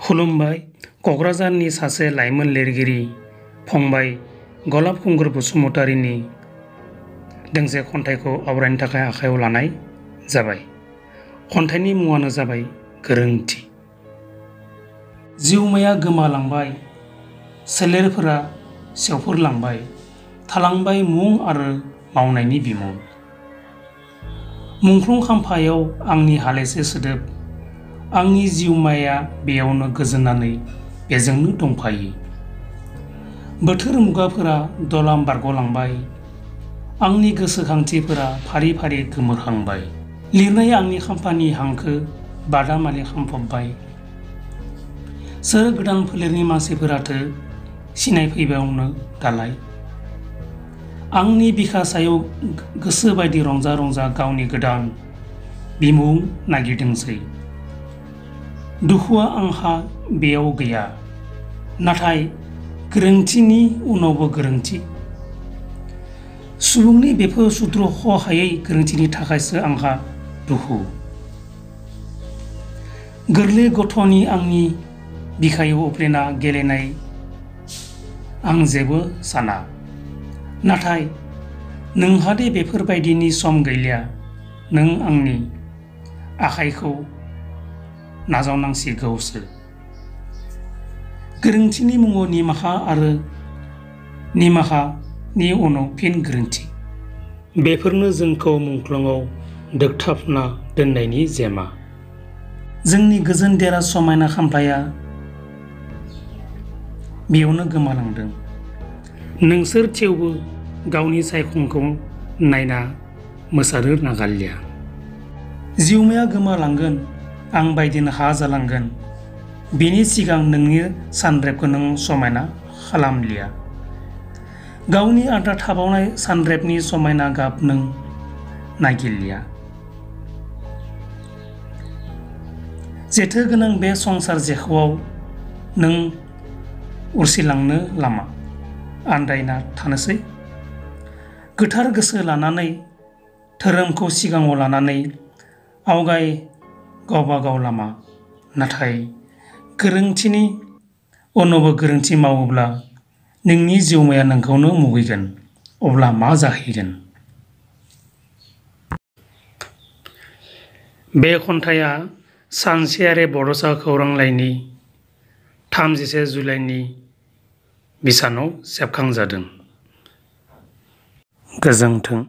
खुलुमबाय क'क्राझारनि सासे लाइमोन लिरगिरि फंबाय गलाब खुंगुर बसुमतारीनि दोंसे खन्थाइखौ आवरायनो थाखाय आखायाव लानाय जाबाय। खन्थाइनि मुङानो जाबाय गोरोन्थि। जिउमाया गोमालांबाय, सोलेरफोरा सेवफोरलांबाय, थालांबाय मुं आरो मावनायनि बिमुं। मुंख्लं खाम्फायाव आंनि हालेसे सोदोब, आंनि जिउमाया बेयावनो गोजोननानै बेजोंनो दंफायो। बोथोर मुगाफोरा दलाम बारग'लांबाय, आंनि गोसोखांथिफोरा फारि फारि गोमोरहांबाय। लिरनाय आंनि खाम्फानि हांखो बादामालि खामफबबाय। सोर गोदान फोलेरनि मानसिफोराथो सिनायफैबावनो दालाय। आंनि बिखा सायाव गोसो बायदि रंजा रंजा गावनि गोदान बिमुं नागिरदोंसै। दुखुआ आंहा बेयाव गैया, नाथाय गोरोन्थिनि उनावबो गोरोन्थि। सुबुंनि बेफोर सुद्रख'हायै गोरोन्थिनि थाखायसो आंहा दुखु। गोरलै गथ'नि आंनि बिखायाव उप्लेना गेलेनाय आं जेबो साना, नाथाय नोंहादि बेफोरबायदिनि सम गैलिया, नों आंनि आखाइखौ नाजावनांसिगौसो। गोरोन्थिनि मुङाव निमाहा आरो निमाहानि उनाव फिन गोरोन्थि। बेफोरनो जोंखौ मुंख्लंआव दोगथाबना दोननायनि जेमा। जोंनि गोजोन देरा समायना खाम्फाया बेयावनो गोमालांदों। नोंसोर थेवबो गावनि सायखंखौ नायना मोसानो नागारलिया। जिउमाया गोमालांगोन, आं बायदिनो हा जालांगोन, बेनि सिगां नोंनि सानरेबखौ नों समायना खालामलिया। गावनि आद्रा थाबावनाय सानरेबनि समायना गाब नों नागिरलिया। जेथो गोनां बे संसार जेखौआव नों उरसिलांनो लामा आन्दायना थानोसै। गोथार गोसो लानानै, धोरोमखौ सिगाङाव लानानै आवगाय गावबागाव लामा। नाथाय गोरोन्थिनि उनावबो गोरोन्थि मावोब्ला नोंनि जिउमाया नोंखौनो मुगैगोन, अब्ला मा जाहैगोन? बे खन्थाइया सानसेयारि बड'सा खौरांलाइनि 31 जुलाइनि बिसानाव सेबखांजादों। गोजोन्थों।